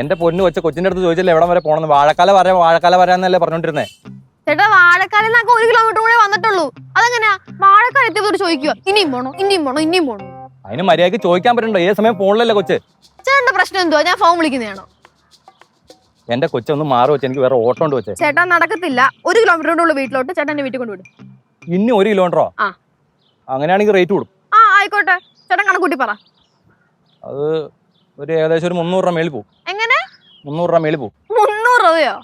എന്റെ പൊന്നു വെച്ച കൊച്ചിന്റെ അടുത്ത് ചോദിച്ചല്ലേ എവിടെ വരെ പോണെന്ന്. വാഴക്കാല വരാന്നല്ലേ പറഞ്ഞോണ്ടിരുന്നേ. ചേട്ടാ വാഴക്കാലിൽ നിന്നൊക്കെ 1 കിലോമീറ്റർ കൂടെ വന്നിട്ടുള്ളൂ. അതെങ്ങനെയാ വാഴക്കാല എത്തിയപ്പോൾ ചോദിക്കുക ഇനിയും പോണോ? അതിന് മര്യാദക്ക് ചോദിക്കാൻ പറ്റണ്ടോ? ഏത് സമയം ഫോണിലല്ലേ കൊച്ച്. ചേട്ടന്റെ പ്രശ്നം എന്തുവാ? ഞാൻ ഫോൺ വിളിക്കുന്നതാണോ? എന്റെ കൊച്ചൊന്ന് മാറി വെച്ച് എനിക്ക് വേറെ ഓട്ടോ ഉണ്ട് വെച്ചേ. ചേട്ടാ നടക്കത്തില്ല. 1 കിലോമീറ്റർ വീട്ടിലോട്ട് ചേട്ടൻ എന്നെ വീട്ടിൽ കൊണ്ടുവിടും. ഇനി 1 കിലോമീറ്ററോ? അങ്ങനെയാണെങ്കിൽ റേറ്റ് കൂടും. ആയിക്കോട്ടെ, ചേട്ടൻ കണക്കൂട്ടി പറ. അത് ഒരു ഏകദേശം 300 രൂപ മേളിൽ പോകും. എങ്ങനെ? 300 രൂപ മേളിൽ പോകും. 300 രൂപയോ?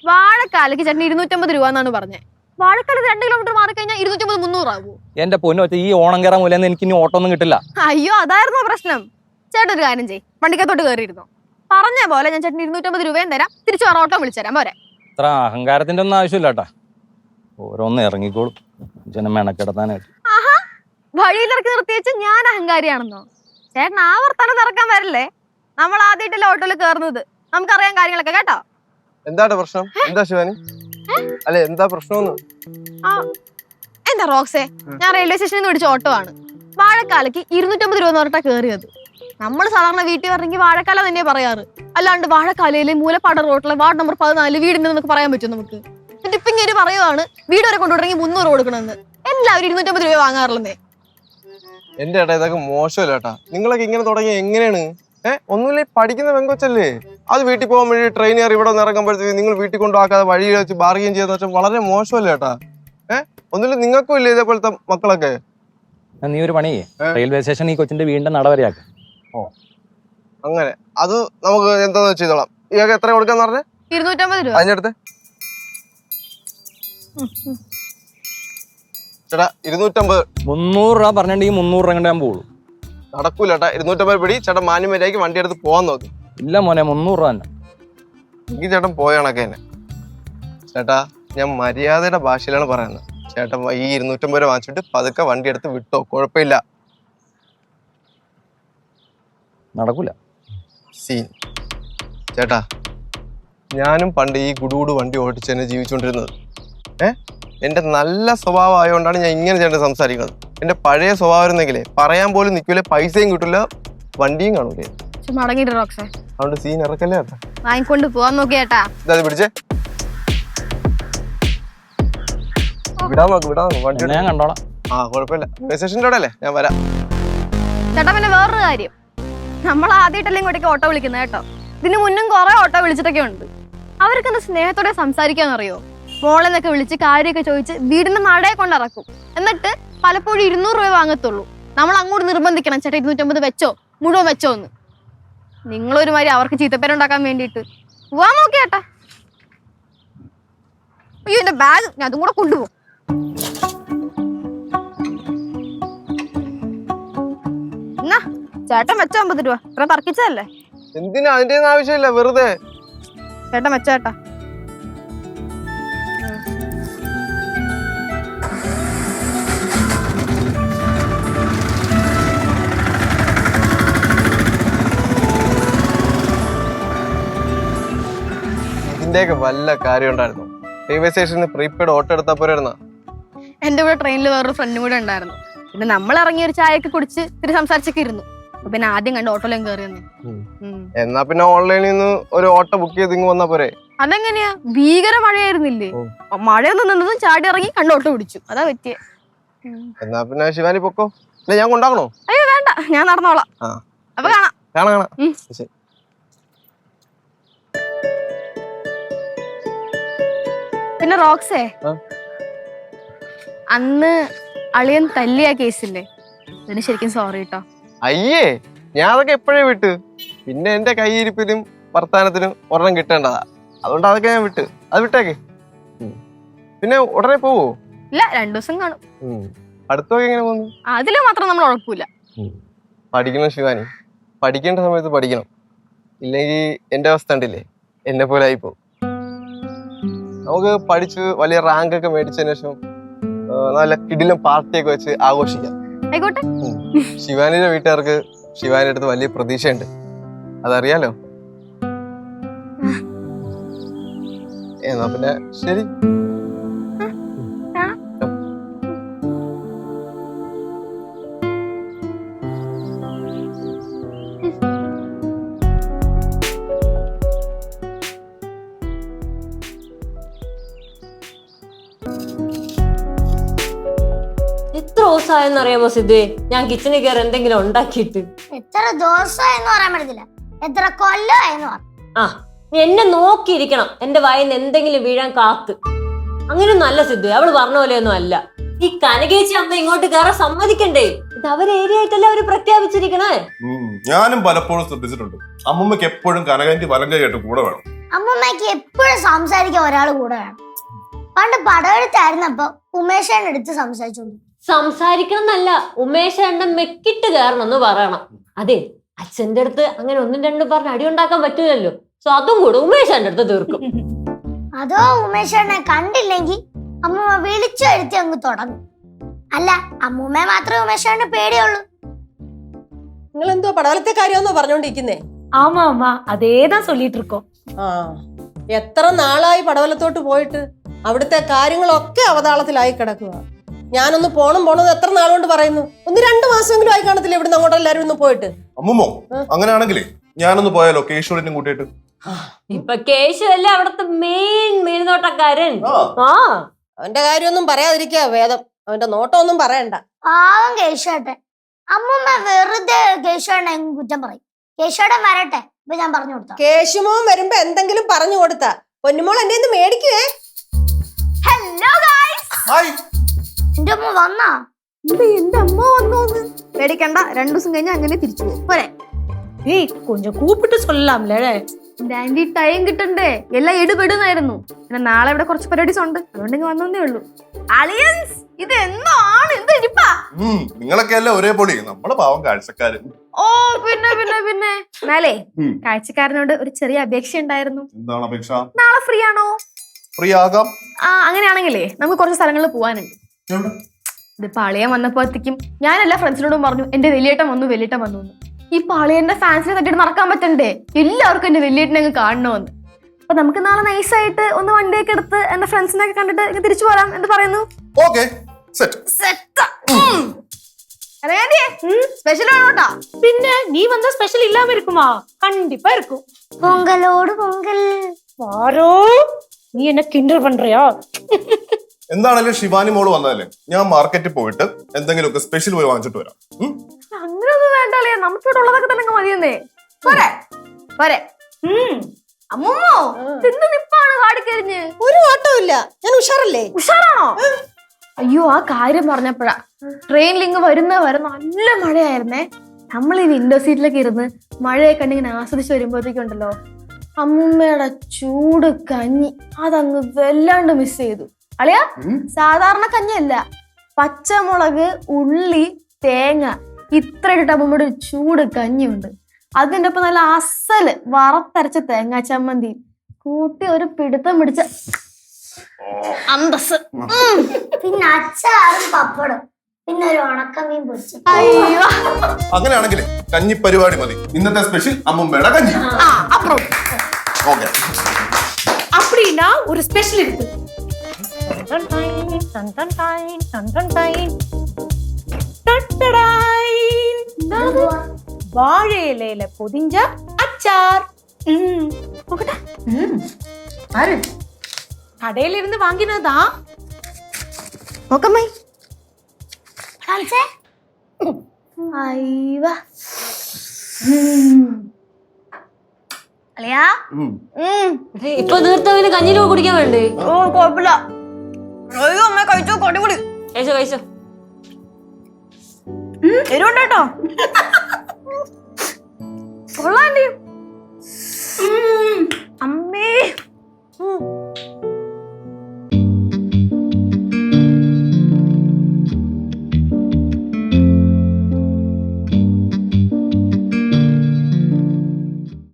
വാഴക്കാലക്ക് ചേട്ടൻ 250 രൂപ എന്നാണ് പറഞ്ഞത്. വാഴക്കാല 2 കിലോമീറ്റർ മാറി കഴിഞ്ഞാൽ 250 300 ആകുമോ? എന്റെ പൊന്നു വെച്ചാൽ ഈ ഓണം കയറാൻ മൂലം എനിക്ക് ഇനി ഓട്ടോ ഒന്നും കിട്ടില്ല. അയ്യോ അതായിരുന്നോ പ്രശ്നം? ചേട്ടൻ ഒരു കാര്യം ചെയ്യ്, വണ്ടിക്കത്തോട്ട് കയറിയിരുന്നോ. പറഞ്ഞ പോലെ ഞാൻ ചേട്ടൻ 250 രൂപയും തരാം, തിരിച്ചു വേറെ ഓട്ടോ വിളിച്ചു തരാം. പോരെ? അത്ര അഹങ്കാരത്തിന്റെ ഒന്നും ആവശ്യമില്ല കേട്ടാ. ഓരോന്ന് ഇറങ്ങിക്കോളും ജനം മെനക്കെടുത്താനായിട്ട്. ആഹാ, വഴിയിലിറക്കി നിർത്തിവെച്ച് ഞാൻ അഹങ്കാരിയാണെന്നോ? ചേട്ടൻ ആ വർത്താനം നടക്കാൻ വരല്ലേ. നമ്മൾ ആദ്യമായിട്ടല്ലേ ഓട്ടോയിൽ കയറുന്നത്, നമുക്കറിയാൻ കാര്യങ്ങളൊക്കെ കേട്ടോ. എന്താണ് പ്രശ്നം? എന്താ ശിവാനി? അല്ലെ എന്താ പ്രശ്നം? എന്താ റോക്സേ, ഞാൻ റെയിൽവേ സ്റ്റേഷനിൽ നിന്ന് പിടിച്ച ഓട്ടോ ആണ്. വാഴക്കാലക്ക് 250 രൂപ എന്ന് പറഞ്ഞിട്ടാ കയറിയത്. നമ്മൾ സാധാരണ വീട്ടിൽ പറഞ്ഞെങ്കിൽ വാഴക്കാല തന്നെ പറയാറ്, അല്ലാണ്ട് വാഴക്കാലയിലെ മൂലപ്പാട റോട്ടിലെ വാർഡ് നമ്പർ 14 വീടിന്റെ എന്നൊക്കെ പറയാൻ പറ്റും നമുക്ക്. എന്നിട്ട് ഇപ്പൊ ഇങ്ങനെ പറയുവാണ് വീട് വരെ കൊണ്ടുവിടണമെങ്കിൽ 300 കൊടുക്കണമെന്ന്. എല്ലാവരും 250 രൂപ വാങ്ങാറുള്ളേ. എന്റെ ഏട്ടാ ഇതൊക്കെ മോശമല്ല ഏട്ടാ. നിങ്ങളൊക്കെ ഇങ്ങനെ തുടങ്ങി എങ്ങനെയാണ്? ഒന്നുമില്ല, പഠിക്കുന്ന പെങ്കൊച്ചല്ലേ, അത് വീട്ടിൽ പോകാൻ വേണ്ടി ട്രെയിൻ കയറി ഇവിടെ ഇറങ്ങുമ്പോഴത്തേക്ക് നിങ്ങൾ വീട്ടിൽ കൊണ്ടുപോക്കാതെ വഴി വെച്ച് ബാർഗെയിൻ ചെയ്യുന്ന വെച്ചാൽ വളരെ മോശമല്ലേ ഏട്ടാ. ഒന്നുമില്ല, നിങ്ങൾക്കും ഇല്ലേ ഇതേപോലത്തെ മക്കളൊക്കെ? നീ ഒരു പണി റെയിൽവേ സ്റ്റേഷൻ ഈ കൊച്ചിന്റെ വീടിന്റെ നടവരെയാക്ക്. അങ്ങനെ അത് നമുക്ക് എന്താന്ന് വെച്ച് ചെയ്തോളാം. ഇയാൾക്ക് എത്ര കൊടുക്കാന്ന് പറഞ്ഞേ? 250 രൂപ. അതിനടുത്ത് ചേട്ടാ 250. 300 രൂപ പറഞ്ഞിട്ടുണ്ടെങ്കിൽ 300 രൂപ കൊണ്ട് ഞാൻ പോകുള്ളൂ. നടക്കൂല ചേട്ടാ. 250 പിടി. ചേട്ടാ മാന്യമര്യാദയ്ക്ക് വണ്ടി എടുത്ത് പോവാൻ നോക്ക്. ഇല്ല മോനെ, 300 രൂപ തന്നെ. എനിക്ക് ചേട്ടൻ പോയണക്കെ തന്നെ. ചേട്ടാ ഞാൻ മര്യാദയുടെ ഭാഷയിലാണ് പറയുന്നത്. ചേട്ടൻ ഈ 250 രൂപ വാങ്ങിച്ചിട്ട് പതുക്കെ വണ്ടി എടുത്ത് വിട്ടോ, കുഴപ്പമില്ല. നടക്കൂല സീൻ. ചേട്ടാ ഞാനും പണ്ട് ഈ ഗുഡുഗുഡു വണ്ടി ഓടിച്ച് തന്നെ ജീവിച്ചുകൊണ്ടിരുന്നത്. എന്റെ നല്ല സ്വഭാവം ആയതുകൊണ്ടാണ് ഞാൻ ഇങ്ങനെ ചേട്ടൻ സംസാരിക്കുന്നത്. എന്റെ പഴയ സ്വഭാവം ഇരുന്നെങ്കിലേ പറയാൻ പോലും നിൽക്കൂല, പൈസയും കിട്ടില്ല, വണ്ടിയും കാണൂലേ. അതുകൊണ്ട് സീൻ ഇറക്കല്ലേ ചേട്ടാ. വാങ്ങിക്കൊണ്ട് പോവാൻ നോക്കിയേട്ടാ. ഇതാ പിടിച്ചേ, വിടാൻ നോക്ക് വണ്ടി ഞാൻ കണ്ടോളാം. കുഴപ്പമില്ല. സ്റ്റേഷൻ്റെ അവിടെ അല്ലേ, ഞാൻ വരാം. ചേട്ടാ പിന്നെ വേറൊരു കാര്യം, നമ്മൾ ആദ്യമായിട്ടല്ലേ ഇങ്ങോട്ടേക്ക് ഓട്ടോ വിളിക്കുന്നത് കേട്ടോ. ഇതിന് മുന്നും കുറെ ഓട്ടോ വിളിച്ചിട്ടൊക്കെ ഉണ്ട്. അവർക്ക് എന്താ സ്നേഹത്തോടെ സംസാരിക്കാന്നറിയോ? മോളെന്നൊക്കെ വിളിച്ച് കാര്യമൊക്കെ ചോദിച്ച് വീടിന്റെ നടയെ കൊണ്ടിറക്കും. എന്നിട്ട് പലപ്പോഴും 200 രൂപ വാങ്ങത്തുള്ളൂ. നമ്മൾ അങ്ങോട്ട് നിർബന്ധിക്കണം, ചേട്ടാ 250 വെച്ചോ, മുഴുവൻ വെച്ചോ എന്ന്. നിങ്ങളൊരുമാതിരി അവർക്ക് ചീത്തപ്പേരുണ്ടാക്കാൻ വേണ്ടിയിട്ട് പോവാൻ നോക്കിയേട്ടാ. അയ്യോ എന്റെ ബാഗ്, ഞാൻ അതും കൂടെ കൊണ്ടുപോകും. എന്നാ ചേട്ടൻ വെച്ച 50 രൂപ. ഇത്ര തർക്കിച്ചതല്ലേ? എന്തിനാ? അതിന്റെ ഒന്നും ആവശ്യമില്ല, വെറുതെ. ചേട്ടൻ വെച്ചേട്ടാ. ഇതിന്റെയൊക്കെ വല്ല കാര്യം ഉണ്ടായിരുന്നു? റെയിൽവേ സ്റ്റേഷനിൽ പ്രീപെയ്ഡ് ഓട്ടോ എടുത്താ പോരായിരുന്ന? എന്റെ കൂടെ ട്രെയിനിൽ വേറൊരു ഫ്രണ്ടും കൂടെ ഉണ്ടായിരുന്നു. പിന്നെ നമ്മൾ ഇറങ്ങി ഒരു ചായയൊക്കെ കുടിച്ച് ഇത്തിരി സംസാരിച്ചൊക്കെ ഇരുന്നു. പിന്നെ ആദ്യം കണ്ട് ഓട്ടോയിലും കയറി. എന്നാ പിന്നെ ഓൺലൈനിൽ നിന്ന് ഒരു ഓട്ടോ ബുക്ക് ചെയ്ത് ഇങ്ങ് വന്നാ പോരെ? അതെങ്ങനെയാ? ഭീകര മഴയായിരുന്നില്ലേ? മഴയൊന്നും നിന്നതും ചാടി ഇറങ്ങി കണ്ട് ഓട്ടോ പിടിച്ചു. അതാ പറ്റിയേ. എന്നാ പിന്നെ ശിവാനി പൊക്കോ. അല്ല ഞാൻ കൊണ്ടാക്കണോ? അയ്യോ വേണ്ട, ഞാൻ നടന്നോളാം. അപ്പൊ കാണാം. ശരി. പിന്നെ റോക്സേ, അന്ന് അളിയൻ തല്ലിയ കേസില്ലേ, അതിന് ശരിക്കും സോറി കേട്ടോ. അയ്യേ, ഞാൻ അതൊക്കെ എപ്പോഴേ വിട്ട്. പിന്നെ എന്റെ കൈയിരിപ്പിനും വർത്താനത്തിനും ഒരെണ്ണം കിട്ടേണ്ടതാ. അതുകൊണ്ട് അതൊക്കെ ഞാൻ വിട്ട്. അത് വിട്ടേക്ക്. പിന്നെ ഉടനെ പോവോ? ഇല്ല, 2 ദിവസം കാണും. അടുത്തൊക്കെ എങ്ങനെ പോകുന്നു? അതില് മാത്രം നമ്മൾ ഉഴപ്പില്ല. പഠിക്കണം ശിവാനി, പഠിക്കേണ്ട സമയത്ത് പഠിക്കണം. ഇല്ലെങ്കിൽ എന്റെ അവസ്ഥ ഉണ്ടില്ലേ, എന്നെ പോലെ ആയിപ്പോ. നമുക്ക് പഠിച്ച് വലിയ റാങ്ക് ഒക്കെ മേടിച്ചതിന് ശേഷം നല്ല കിടിലും പാർട്ടിയൊക്കെ വെച്ച് ആഘോഷിക്കാം. ആയിക്കോട്ടെ. ശിവാനിയുടെ വീട്ടുകാർക്ക് ശിവാനിയുടെ അടുത്ത് വലിയ പ്രതീക്ഷയുണ്ട്, അതറിയാലോ. എന്നാ പിന്നെ ശരി. എത്ര ദിവസമായെന്നറിയാമോ സിദ്ധു ഞാൻ കിച്ചണിൽ കയറി എന്തെങ്കിലും ഉണ്ടാക്കിയിട്ട്? എത്ര ദിവസമായെന്ന് പറയാൻ പറ്റത്തില്ല, എത്ര കൊല്ലമായെന്ന് പറയാം. ആ നീ എന്നെ നോക്കിയിരിക്കണം, എന്റെ വായിന്ന് എന്തെങ്കിലും വീഴാൻ കാത്ത്. അങ്ങനെയൊന്നും അല്ല സിദ്ധു, അവള് പറഞ്ഞ പോലെയൊന്നും അല്ല. ഈ കനകേച്ചി അമ്മ ഇങ്ങോട്ട് കയറാൻ സമ്മതിക്കണ്ടേ? ഇത് അവര് ഏരിയ ആയിട്ടല്ലേ അവര് പ്രഖ്യാപിച്ചിരിക്കണേ. ഞാനും പലപ്പോഴും ശ്രദ്ധിച്ചിട്ടുണ്ട്, അമ്മമ്മക്ക് എപ്പോഴും കനകാന്റി വലങ്കയായിട്ട് കൂടെ വേണം. അമ്മമ്മക്ക് എപ്പോഴും സംസാരിക്കാൻ ഒരാൾ കൂടെ വേണം. പണ്ട് പടവെടുത്തായിരുന്നപ്പോ ഉമേഷേനെ എടുത്ത് സംസാരിച്ചോണ്ട് സംസാരിക്കണം എന്നല്ല, ഉമേഷ് എണ്ണം മെക്കിട്ട് കയറണം എന്ന് പറയണം. അതെ, അച്ഛന്റെ അടുത്ത് അങ്ങനെ ഒന്നും രണ്ടും പറഞ്ഞ് അടി ഉണ്ടാക്കാൻ പറ്റൂലല്ലോ. സോ അതും കൂടെ ഉമേഷ് എന്റെ അടുത്ത് തീർക്കും. അതോ ഉമേഷേനെ കണ്ടില്ലെങ്കിൽ അമ്മമ്മ വിളിച്ചു വരുത്തി അങ്ങ് തുടങ്ങും. അല്ല, അമ്മൂമ്മയെ മാത്രമേ ഉമേഷേനെ പേടിയുള്ളൂ. നിങ്ങൾ എന്തോ പടവലത്തെ കാര്യമെന്നോ പറഞ്ഞോണ്ടിരിക്കുന്നേ? ஆமா ஆமா அதேதான் சொல்லிட்டு இருக்கோம். ആ എത്ര നാളായി പടവലത്തോട്ട് പോയിട്ട് അവിടുത്തെ കാര്യങ്ങളൊക്കെ അവതാളത്തിലായി കിടക്കുക. ഞാനൊന്ന് പോണം എത്ര നാളുകൊണ്ട് പറയുന്നു. 1-2 മാസമെങ്കിലും ആയി കാണത്തില്ല ഇവിടുന്ന് അങ്ങോട്ട് എല്ലാരും ഒന്ന് പോയിട്ട്. അമ്മമ്മോ അങ്ങനെയാണെങ്കിലേ ഞാനൊന്ന് പോയാലോ, കേശവനും കൂട്ടിയിട്ട്? ഇപ്പൊ കേശു അല്ലേ അവിടുത്തെ മെയിൻ മേൽനോട്ടക്കാരൻ. ആ അവന്റെ കാര്യമൊന്നും പറയാതിരിക്കാ വേദം. അവന്റെ നോട്ടം ഒന്നും പറയണ്ട. പാവം കേശോട്ടെ. അമ്മൂമ്മ വെറുതെ കേശോനെ കുറ്റം പറയും. കേശോടെ വരട്ടെ, ഇപ്പൊ ഞാൻ പറഞ്ഞു കൊടുത്ത. കേശുമോൻ വരുമ്പോ എന്തെങ്കിലും പറഞ്ഞു കൊടുത്താ പൊന്നുമോൾ എന്റെ നിന്ന് മേടിക്കുവേ. Hello guys, hi. എന്റെ അമ്മ വന്നാ? എന്റെ അമ്മ വന്നോന്ന് പേടിക്കണ്ട, 2 ദിവസം കഴിഞ്ഞ് അങ്ങനെ തിരിച്ചു പോകും. പോരെ? ஏய் கொஞ்சம் கூப்பிட்டு சொல்லலாம்ல. ഡാൻഡി ടൈം കിട്ടണ്ടേ, എല്ലാം എടുപെടുന്നായിരുന്നു. പിന്നെ നാളെ ഇവിടെ കുറച്ച് പരിപാടീസ് ഉണ്ട്, അതുകൊണ്ടെങ്കിൽ വന്നേ ഉള്ളൂ. അലിയൻസ് ഇത് എന്താണ്? എന്ത് ഇരിപ്പാ? നിങ്ങളൊക്കെ അല്ലേ ഒരേ പൊളി, നമ്മള് പാവം കാഴ്ചക്കാര്. ഓ പിന്നെ പിന്നെ പിന്നെ എന്നാലേ കാഴ്ചക്കാരനോട് ഒരു ചെറിയ അപേക്ഷ ഉണ്ടായിരുന്നു. എന്താണ് അപേക്ഷ? നാളെ ഫ്രീ ആണോ? ഫ്രീ ആകാം. ആ അങ്ങനെയാണെങ്കിലേ നമുക്ക് കുറച്ച് സ്ഥലങ്ങളിൽ പോവാനുണ്ട്. ഇതിപ്പോ അളിയൻ വന്നപ്പോഴത്തേക്കും ഞാൻ എല്ലാ ഫ്രണ്ട്സിനോടും പറഞ്ഞു എന്റെ വലിയേട്ടൻ വന്നു എന്ന്. ഈ പാളിയന്റെ ഫാൻസിനെ തട്ടിട്ട് നടക്കാൻ പറ്റണ്ടേ? എല്ലാവർക്കും എന്റെ വലിയേട്ടനെ അങ്ങ് കാണണമെന്ന്. അപ്പൊ നമുക്ക് നാളെ നൈസായിട്ട് ഒന്ന് വണ്ടിയൊക്കെ എടുത്ത് എന്റെ ഫ്രണ്ട്സിനൊക്കെ കണ്ടിട്ട് ഇങ്ങനെ തിരിച്ചു പോരാം എന്ന് പറയുന്നു. Okay, set. സ്പെഷ്യൽ ആണോട്ടാ? பின்ன நீ வந்தா ஸ்பெஷல் இல்லாம இருக்குமா? கண்டிப்பா இருக்கும். പൊങ്കലോട് പൊങ്കൽ. பாரோ நீ என்ன கிண்டல் பண்றியா? എന്താണേലും ശിവാനി മോള് വന്നാലേ ഞാൻ മാർക്കറ്റിൽ പോയിട്ട് എന്തെങ്കിലുമൊക്കെ സ്പെഷ്യൽ പോയി വാങ്ങിച്ചിട്ട് വരാം. അങ്ങനൊന്നും വേണ്ടല്ലേ, നമുക്ക് ഇവിടെ ഉള്ളതൊക്കെ തന്നെ മതിയെന്നേ. പോരെ പോരെ. അമ്മൂമ്മോ എന്ത് നിപ്പാണ് കാടിക്കരിഞ്ഞ്? ഒരു ഓട്ടവും ഇല്ല, ഞാൻ ഉഷാറല്ലേ? ഉഷാറാണോ? അയ്യോ, ആ കാര്യം പറഞ്ഞപ്പോഴാ ട്രെയിനിൽ ഇങ്ങ് വരുന്ന വരെ നല്ല മഴയായിരുന്നേ. നമ്മൾ ഈ വിൻഡോ സീറ്റിലൊക്കെ ഇരുന്ന് മഴയെ കണ്ടിങ്ങനെ ആസ്വദിച്ച് വരുമ്പോഴത്തേക്കുണ്ടല്ലോ, അമ്മൂമ്മയുടെ ചൂട് കഞ്ഞി അതങ്ങ് വല്ലാണ്ട് മിസ് ചെയ്തു. അളിയാ, സാധാരണ കഞ്ഞിയല്ല, പച്ചമുളക്, ഉള്ളി, തേങ്ങ ഇത്ര ഇട്ടിട്ട് അമ്മൂമ്മയുടെ ഒരു ചൂട് കഞ്ഞിയുണ്ട്. അതിന്റെ ഒപ്പം നല്ല അസല് വറുത്തരച്ച തേങ്ങാ ചമ്മന്തി കൂട്ടി ഒരു പിടുത്തം പിടിച്ച അന്തസ്. പിന്നെ അച്ചാറും പപ്പടും, പിന്നെ ഒരു ഉണക്കമീൻ പൊരിച്ചു. അയ്യോ, അങ്ങനെയാണെങ്കിൽ കഞ്ഞി പരിപാടി മതി. ഇന്നത്തെ സ്പെഷ്യൽ അമ്മമ്മയുടെ കഞ്ഞി. അപ്പുറം ഓക്കെ. அப்படினா ஒரு ஸ்பெஷல் இருக்கு. வாழை இலையில பொதிஞ்ச அச்சார். கடையில இருந்து வாங்கினதா? നോക്കമ്മായി. കാണിച്ചേ. അയ്യോ, അളിയാ. ഇപ്പൊ തീർത്തവന് കഞ്ഞിലോ കുടിക്കാൻ വേണ്ടേ? ഓ കുഴപ്പമില്ല. അയ്യോ അമ്മ കഴിച്ചോ, കൊടിപൊടി. കഴിച്ചോ. എരുണ്ടോ? കൊള്ളാണ്ടി.